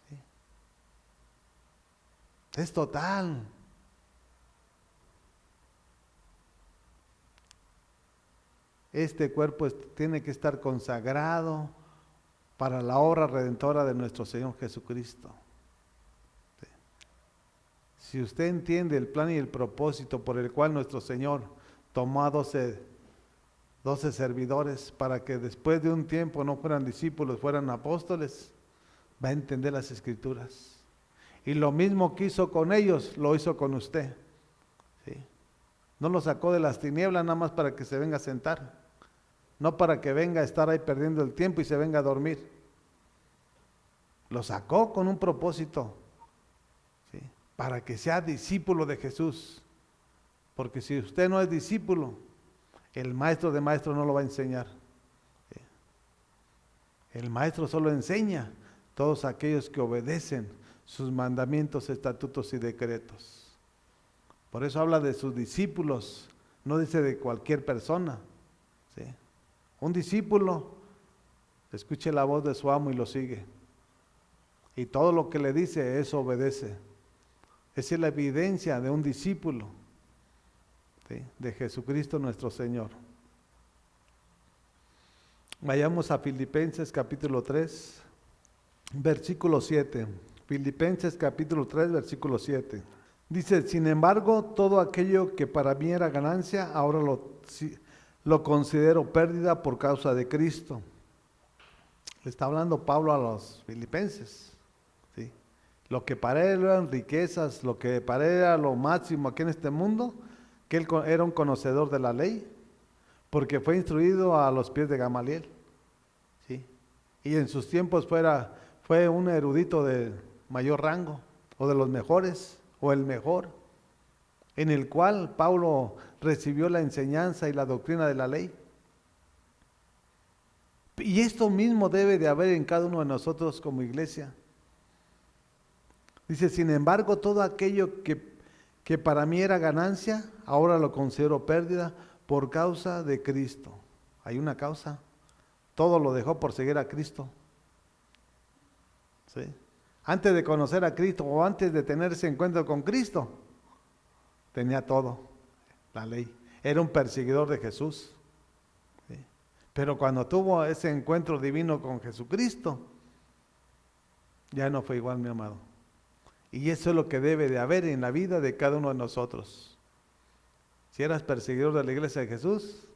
¿Sí? Es total. Este cuerpo tiene que estar consagrado para la obra redentora de nuestro Señor Jesucristo. ¿Sí? Si usted entiende el plan y el propósito por el cual nuestro Señor tomó a 12 servidores para que después de un tiempo no fueran discípulos, fueran apóstoles, va a entender las Escrituras. Y lo mismo que hizo con ellos, lo hizo con usted. ¿Sí? No lo sacó de las tinieblas nada más para que se venga a sentar. No para que venga a estar ahí perdiendo el tiempo y se venga a dormir. Lo sacó con un propósito. ¿Sí? Para que sea discípulo de Jesús. Porque si usted no es discípulo, el maestro de maestros no lo va a enseñar. ¿Sí? El maestro solo enseña a todos aquellos que obedecen sus mandamientos, estatutos y decretos. Por eso habla de sus discípulos, no dice de cualquier persona. ¿Sí? Un discípulo escuche la voz de su amo y lo sigue. Y todo lo que le dice, eso obedece. Esa es la evidencia de un discípulo, ¿sí? De Jesucristo nuestro Señor. Vayamos a Filipenses capítulo 3, versículo 7. Filipenses capítulo 3, versículo 7. Dice, sin embargo, todo aquello que para mí era ganancia, ahora lo considero pérdida por causa de Cristo. Le está hablando Pablo a los filipenses. ¿Sí? Lo que para él eran riquezas, lo que para él era lo máximo aquí en este mundo, que él era un conocedor de la ley, porque fue instruido a los pies de Gamaliel. ¿Sí? Y en sus tiempos fue un erudito de mayor rango, o de los mejores, o el mejor, en el cual Pablo recibió la enseñanza y la doctrina de la ley. Y esto mismo debe de haber en cada uno de nosotros como iglesia. Dice, sin embargo, todo aquello que para mí era ganancia, ahora lo considero pérdida por causa de Cristo. Hay una causa. Todo lo dejó por seguir a Cristo. ¿Sí? Antes de conocer a Cristo o antes de tener ese encuentro con Cristo, tenía todo, la ley. Era un perseguidor de Jesús. ¿Sí? Pero cuando tuvo ese encuentro divino con Jesucristo, ya no fue igual, mi amado. Y eso es lo que debe de haber en la vida de cada uno de nosotros. Si eras perseguidor de la iglesia de Jesús,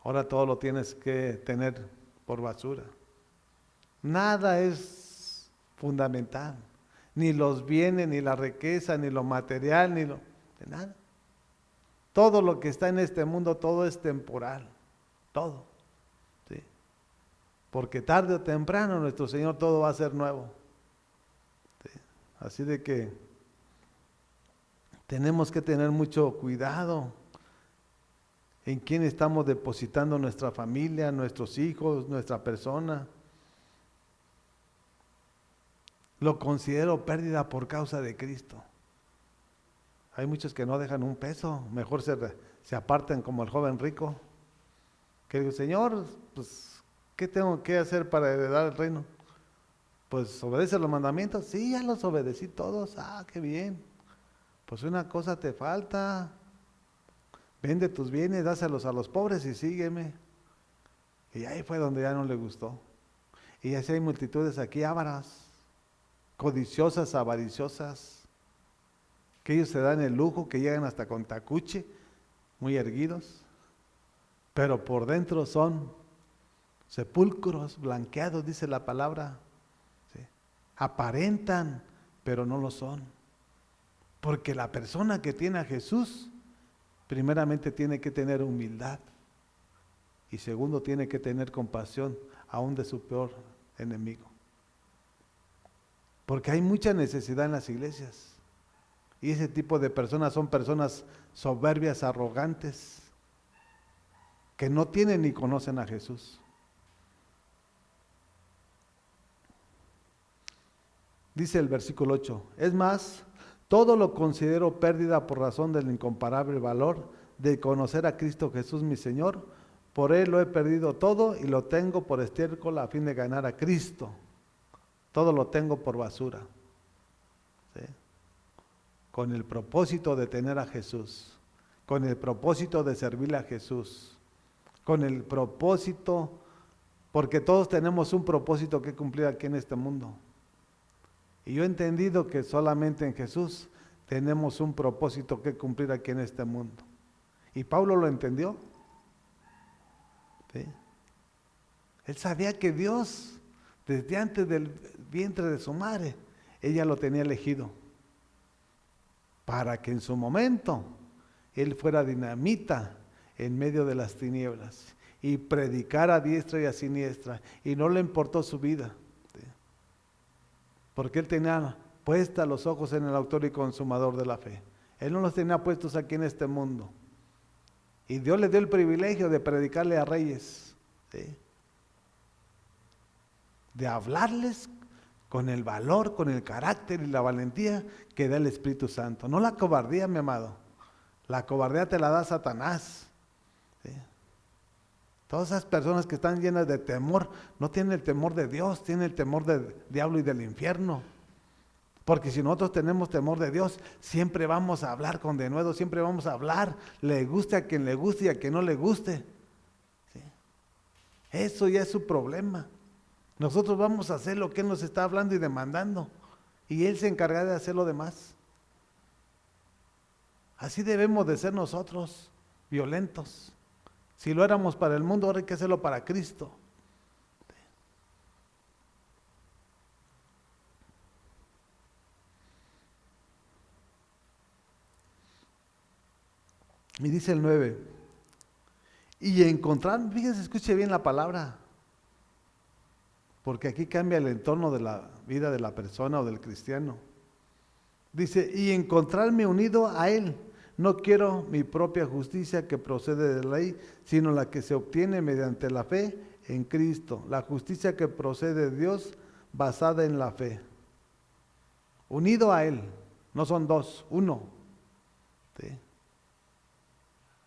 ahora todo lo tienes que tener por basura. Nada es fundamental. Ni los bienes, ni la riqueza, ni lo material, ni de nada. Todo lo que está en este mundo, todo es temporal. Todo. ¿Sí? Porque tarde o temprano nuestro Señor todo va a ser nuevo. ¿Sí? Así de que tenemos que tener mucho cuidado en quién estamos depositando nuestra familia, nuestros hijos, nuestra persona. Lo considero pérdida por causa de Cristo. Hay muchos que no dejan un peso, mejor se apartan como el joven rico, que dice, Señor, pues ¿Qué tengo que hacer para heredar el reino? Pues obedece los mandamientos. Sí, ya los obedecí todos. Ah, qué bien. Pues una cosa te falta. Vende tus bienes, dáselos a los pobres y sígueme. Y ahí fue donde ya no le gustó. Y así hay multitudes aquí ávaras, codiciosas, avariciosas, que ellos se dan el lujo, que llegan hasta con tacuche, muy erguidos, pero por dentro son sepulcros, blanqueados, dice la palabra. ¿Sí? Aparentan, pero no lo son. Porque la persona que tiene a Jesús, primeramente tiene que tener humildad. Y segundo, tiene que tener compasión, aún de su peor enemigo. Porque hay mucha necesidad en las iglesias. Y ese tipo de personas son personas soberbias, arrogantes, que no tienen ni conocen a Jesús. Dice el versículo 8, es más, todo lo considero pérdida por razón del incomparable valor de conocer a Cristo Jesús mi Señor. Por Él lo he perdido todo y lo tengo por estiércol a fin de ganar a Cristo. Todo lo tengo por basura. ¿Sí? Con el propósito de tener a Jesús, con el propósito de servirle a Jesús, con el propósito, porque todos tenemos un propósito que cumplir aquí en este mundo. Y yo he entendido que solamente en Jesús tenemos un propósito que cumplir aquí en este mundo. Y Pablo lo entendió. ¿Sí? Él sabía que Dios, desde antes del vientre de su madre, ella lo tenía elegido para que en su momento él fuera dinamita en medio de las tinieblas y predicara a diestra y a siniestra, y no le importó su vida, ¿sí? Porque él tenía puestos los ojos en el autor y consumador de la fe. Él no los tenía puestos aquí en este mundo, y Dios le dio el privilegio de predicarle a reyes, ¿sí? De hablarles con el valor, con el carácter y la valentía que da el Espíritu Santo. No la cobardía, mi amado. La cobardía te la da Satanás. ¿Sí? Todas esas personas que están llenas de temor, no tienen el temor de Dios, tienen el temor del diablo y del infierno. Porque si nosotros tenemos temor de Dios, siempre vamos a hablar con denuedo, siempre vamos a hablar, le guste a quien le guste y a quien no le guste. ¿Sí? Eso ya es su problema. Nosotros vamos a hacer lo que Él nos está hablando y demandando, y Él se encarga de hacer lo demás. Así debemos de ser nosotros, violentos. Si lo éramos para el mundo, ahora hay que hacerlo para Cristo. Y dice el 9, y encontrar, fíjense, escuche bien la palabra, porque aquí cambia el entorno de la vida de la persona o del cristiano. Dice, y encontrarme unido a Él. No quiero mi propia justicia que procede de la ley, sino la que se obtiene mediante la fe en Cristo. La justicia que procede de Dios basada en la fe. Unido a Él. No son dos, uno. ¿Sí?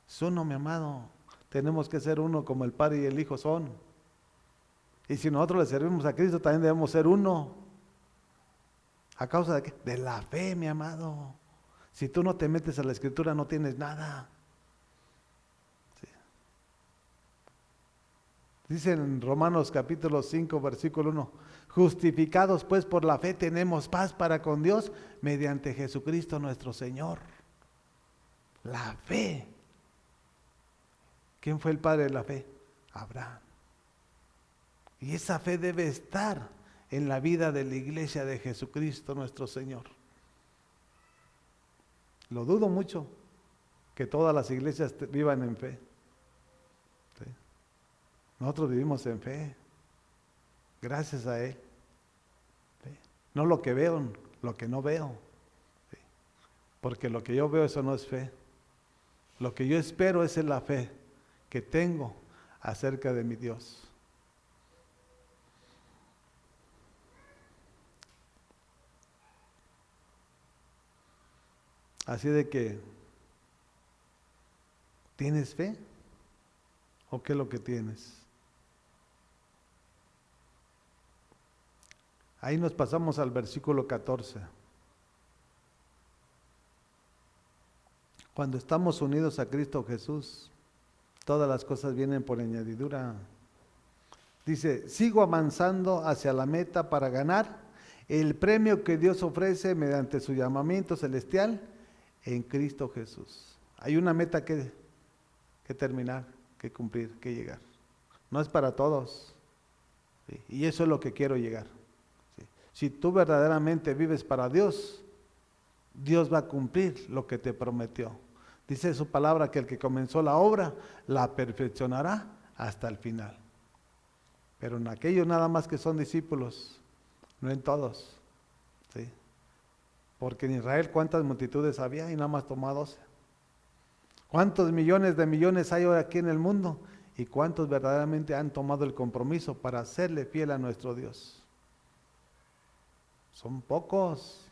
Es uno, mi amado. Tenemos que ser uno como el Padre y el Hijo son. Y si nosotros le servimos a Cristo, también debemos ser uno. ¿A causa de qué? De la fe, mi amado. Si tú no te metes a la Escritura, no tienes nada. Sí. Dice en Romanos capítulo 5, versículo 1, justificados pues por la fe tenemos paz para con Dios mediante Jesucristo nuestro Señor. La fe. ¿Quién fue el padre de la fe? Abraham. Y esa fe debe estar en la vida de la iglesia de Jesucristo nuestro Señor. Lo dudo mucho que todas las iglesias vivan en fe. ¿Sí? Nosotros vivimos en fe, gracias a Él. ¿Sí? No lo que veo, lo que no veo. ¿Sí? Porque lo que yo veo, eso no es fe. Lo que yo espero es en la fe que tengo acerca de mi Dios. Así de que, ¿tienes fe? ¿O qué es lo que tienes? Ahí nos pasamos al versículo 14. Cuando estamos unidos a Cristo Jesús, todas las cosas vienen por añadidura. Dice, sigo avanzando hacia la meta para ganar el premio que Dios ofrece mediante su llamamiento celestial en Cristo Jesús. Hay una meta que terminar, que cumplir, que llegar. No es para todos. ¿Sí? Y eso es lo que quiero llegar. ¿Sí? Si tú verdaderamente vives para Dios, Dios va a cumplir lo que te prometió. Dice su palabra que el que comenzó la obra, la perfeccionará hasta el final. Pero en aquellos nada más que son discípulos, no en todos. ¿Sí? Porque en Israel cuántas multitudes había y nada más tomó a 12. ¿Cuántos millones de millones hay hoy aquí en el mundo? ¿Y cuántos verdaderamente han tomado el compromiso para serle fiel a nuestro Dios? Son pocos.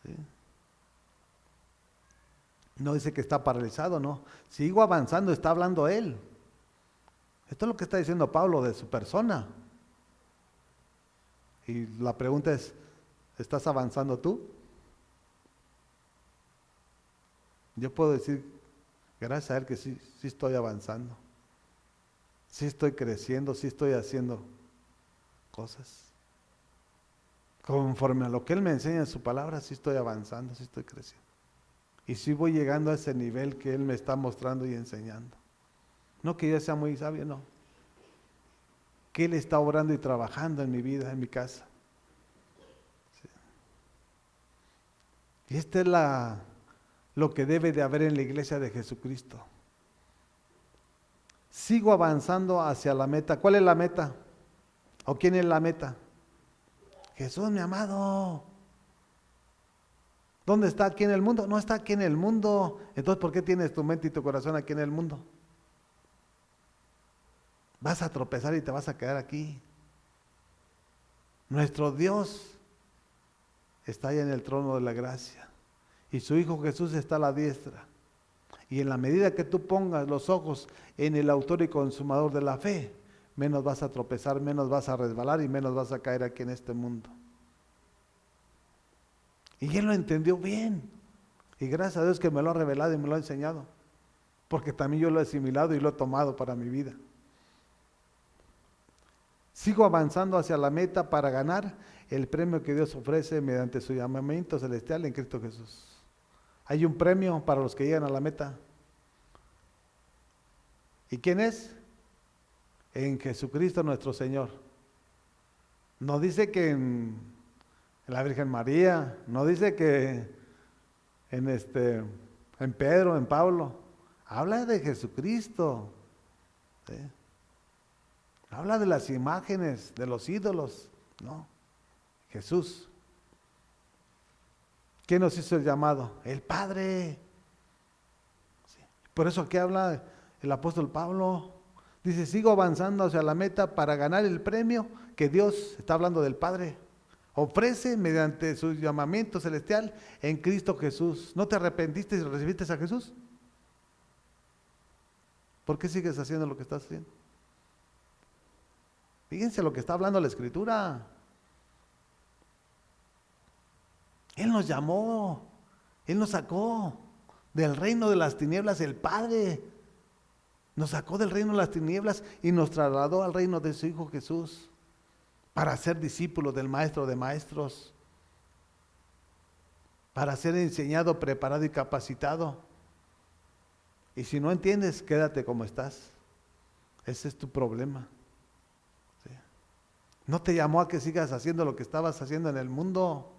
¿Sí? No dice que está paralizado, no. Sigo avanzando, está hablando él. Esto es lo que está diciendo Pablo de su persona. Y la pregunta es, ¿estás avanzando tú? Yo puedo decir, gracias a él que sí estoy avanzando. Sí estoy creciendo, sí estoy haciendo cosas. Conforme a lo que él me enseña en su palabra, sí estoy avanzando, sí estoy creciendo. Y sí voy llegando a ese nivel que él me está mostrando y enseñando. No que yo sea muy sabio, no. Que él está obrando y trabajando en mi vida, en mi casa. Sí. Y esta es lo que debe de haber en la iglesia de Jesucristo. Sigo avanzando hacia la meta. ¿Cuál es la meta? ¿O quién es la meta? Jesús, mi amado. ¿Dónde está aquí en el mundo? No está aquí en el mundo. Entonces, ¿por qué tienes tu mente y tu corazón aquí en el mundo? Vas a tropezar y te vas a quedar aquí. Nuestro Dios está ahí en el trono de la gracia. Y su Hijo Jesús está a la diestra. Y en la medida que tú pongas los ojos en el autor y consumador de la fe, menos vas a tropezar, menos vas a resbalar y menos vas a caer aquí en este mundo. Y él lo entendió bien. Y gracias a Dios que me lo ha revelado y me lo ha enseñado. Porque también yo lo he asimilado y lo he tomado para mi vida. Sigo avanzando hacia la meta para ganar el premio que Dios ofrece mediante su llamamiento celestial en Cristo Jesús. Hay un premio para los que llegan a la meta. ¿Y quién es? En Jesucristo nuestro Señor. No dice que en la Virgen María, no dice que en Pedro, en Pablo. Habla de Jesucristo. ¿Sí? Habla de las imágenes, de los ídolos. No, Jesús. ¿Quién nos hizo el llamado? El Padre. Sí. Por eso aquí habla el apóstol Pablo. Dice, sigo avanzando hacia la meta para ganar el premio que Dios, está hablando del Padre, ofrece mediante su llamamiento celestial en Cristo Jesús. ¿No te arrepentiste y recibiste a Jesús? ¿Por qué sigues haciendo lo que estás haciendo? Fíjense lo que está hablando la Escritura. Él nos llamó, Él nos sacó del reino de las tinieblas, el Padre nos sacó del reino de las tinieblas y nos trasladó al reino de su Hijo Jesús para ser discípulos del Maestro de Maestros, para ser enseñado, preparado y capacitado. Y si no entiendes, quédate como estás. Ese es tu problema. ¿Sí? No te llamó a que sigas haciendo lo que estabas haciendo en el mundo.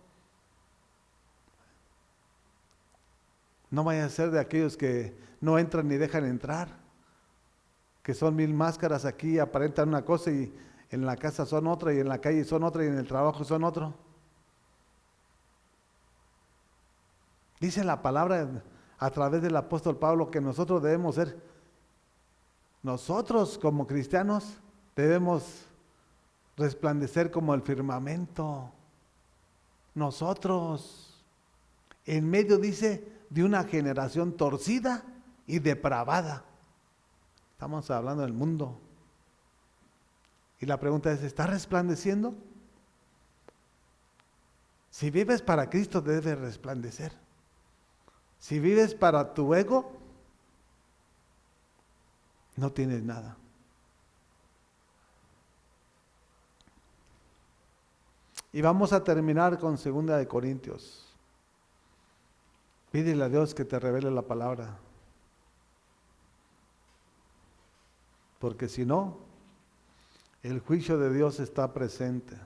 No vayas a ser de aquellos que no entran ni dejan entrar, que son mil máscaras aquí, aparentan una cosa y en la casa son otra, y en la calle son otra, y en el trabajo son otro. Dice la palabra a través del apóstol Pablo que nosotros debemos ser, nosotros como cristianos debemos resplandecer como el firmamento. Nosotros, en medio, dice, de una generación torcida y depravada. Estamos hablando del mundo. Y la pregunta es, ¿está resplandeciendo? Si vives para Cristo, debes resplandecer. Si vives para tu ego, no tienes nada. Y vamos a terminar con 2 Corintios. Pídele a Dios que te revele la palabra. Porque si no, el juicio de Dios está presente.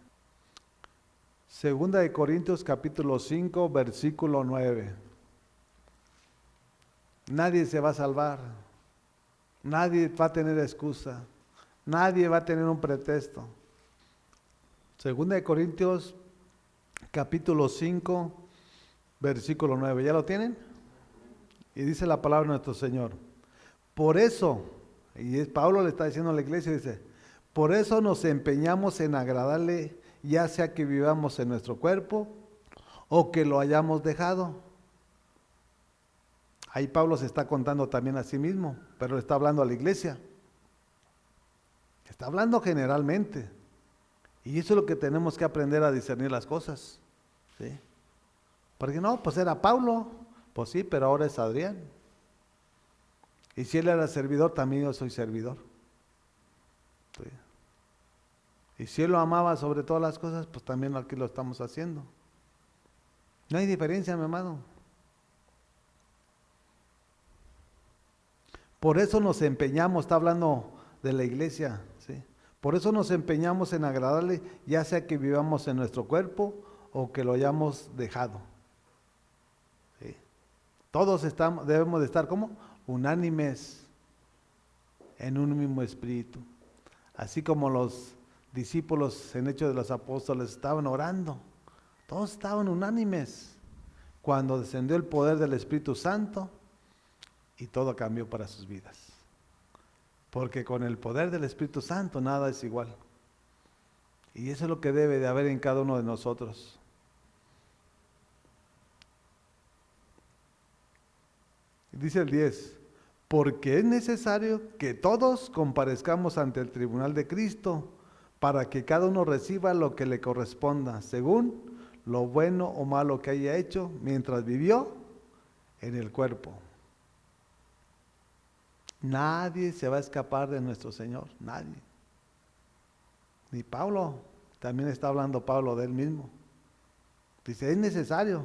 2 Corintios capítulo 5, versículo 9. Nadie se va a salvar. Nadie va a tener excusa. Nadie va a tener un pretexto. 2 Corintios capítulo 5, versículo 9. ¿Ya lo tienen? Y dice la palabra de nuestro Señor. Por eso, y Pablo le está diciendo a la iglesia, dice, por eso nos empeñamos en agradarle, ya sea que vivamos en nuestro cuerpo o que lo hayamos dejado. Ahí Pablo se está contando también a sí mismo, pero le está hablando a la iglesia. Está hablando generalmente. Y eso es lo que tenemos que aprender a discernir las cosas. ¿Sí? Porque no, pues era Pablo. Pues sí, pero ahora es Adrián. Y si él era servidor, también yo soy servidor. ¿Sí? Y si él lo amaba sobre todas las cosas, pues también aquí lo estamos haciendo. No hay diferencia, mi amado. Por eso nos empeñamos, está hablando de la iglesia, ¿sí? Por eso nos empeñamos en agradarle, ya sea que vivamos en nuestro cuerpo o que lo hayamos dejado. ¿Sí? Todos debemos de estar como unánimes en un mismo espíritu. Así como los discípulos en Hechos de los Apóstoles estaban orando, todos estaban unánimes cuando descendió el poder del Espíritu Santo y todo cambió para sus vidas. Porque con el poder del Espíritu Santo nada es igual. Y eso es lo que debe de haber en cada uno de nosotros. Dice el 10, porque es necesario que todos comparezcamos ante el tribunal de Cristo para que cada uno reciba lo que le corresponda, según lo bueno o malo que haya hecho mientras vivió en el cuerpo. Nadie se va a escapar de nuestro Señor, nadie. Ni Pablo, también está hablando Pablo de él mismo. Dice, es necesario.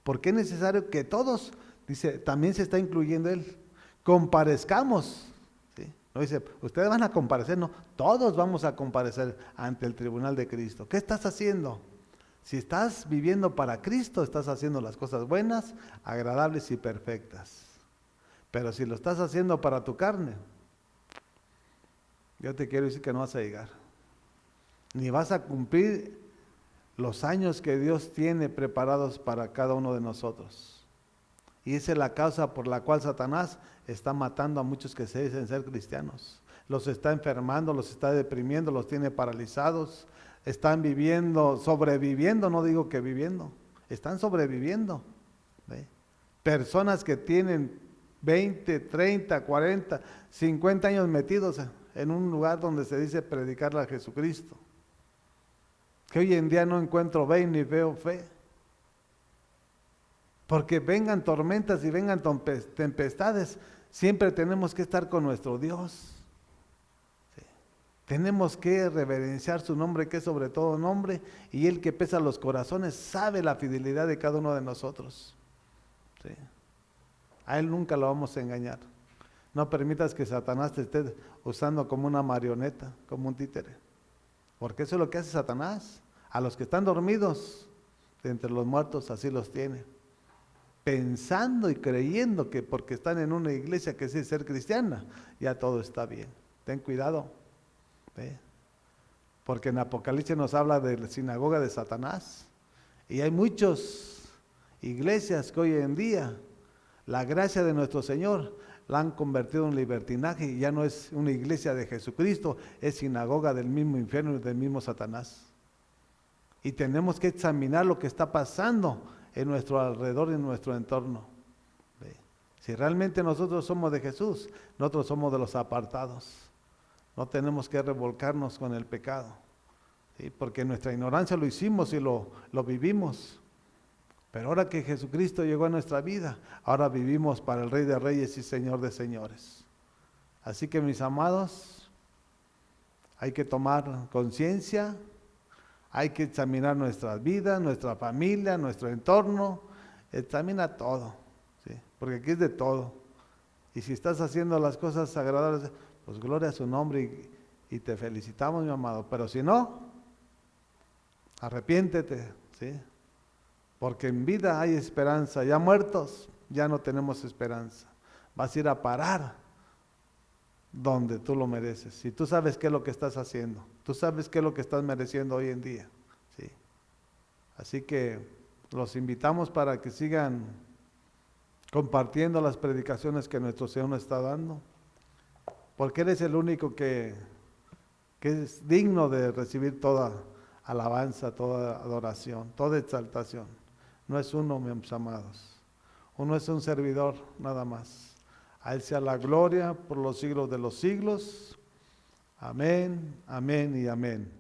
¿Por qué es necesario que todos, dice, también se está incluyendo él, comparezcamos? ¿Sí? No dice, ustedes van a comparecer, no, todos vamos a comparecer ante el tribunal de Cristo. ¿Qué estás haciendo? Si estás viviendo para Cristo, estás haciendo las cosas buenas, agradables y perfectas. Pero si lo estás haciendo para tu carne, yo te quiero decir que no vas a llegar. Ni vas a cumplir los años que Dios tiene preparados para cada uno de nosotros. Y esa es la causa por la cual Satanás está matando a muchos que se dicen ser cristianos. Los está enfermando, los está deprimiendo, los tiene paralizados. Están viviendo, sobreviviendo, no digo que viviendo, están sobreviviendo. ¿Ve? Personas que tienen 20, 30, 40, 50 años metidos en un lugar donde se dice predicarle a Jesucristo. Que hoy en día no encuentro fe ni veo fe. Porque vengan tormentas y vengan tempestades, siempre tenemos que estar con nuestro Dios. Sí. Tenemos que reverenciar su nombre, que es sobre todo nombre, y Él que pesa los corazones sabe la fidelidad de cada uno de nosotros. Sí. A Él nunca lo vamos a engañar. No permitas que Satanás te esté usando como una marioneta, como un títere. Porque eso es lo que hace Satanás. A los que están dormidos, de entre los muertos, así los tiene. Pensando y creyendo que porque están en una iglesia que sí es ser cristiana, ya todo está bien. Ten cuidado. ¿Ve? Porque en Apocalipsis nos habla de la sinagoga de Satanás. Y hay muchas iglesias que hoy en día la gracia de nuestro Señor la han convertido en libertinaje y ya no es una iglesia de Jesucristo, es sinagoga del mismo infierno y del mismo Satanás. Y tenemos que examinar lo que está pasando en nuestro alrededor y en nuestro entorno. ¿Ve? Si realmente nosotros somos de Jesús, nosotros somos de los apartados. No tenemos que revolcarnos con el pecado. ¿sí? Porque en nuestra ignorancia lo hicimos y lo vivimos. Pero ahora que Jesucristo llegó a nuestra vida, ahora vivimos para el Rey de Reyes y Señor de Señores. Así que mis amados, hay que tomar conciencia, hay que examinar nuestras vidas, nuestra familia, nuestro entorno, examina todo, ¿sí? Porque aquí es de todo. Y si estás haciendo las cosas agradables, pues gloria a su nombre y te felicitamos, mi amado. Pero si no, arrepiéntete, ¿sí? Porque en vida hay esperanza, ya muertos, ya no tenemos esperanza. Vas a ir a parar donde tú lo mereces. Si tú sabes qué es lo que estás haciendo, tú sabes qué es lo que estás mereciendo hoy en día, ¿sí? Así que los invitamos para que sigan compartiendo las predicaciones que nuestro Señor nos está dando, porque Él es el único que es digno de recibir toda alabanza, toda adoración, toda exaltación. No es uno, mis amados. Uno es un servidor, nada más. A Él sea la gloria por los siglos de los siglos. Amén, amén y amén.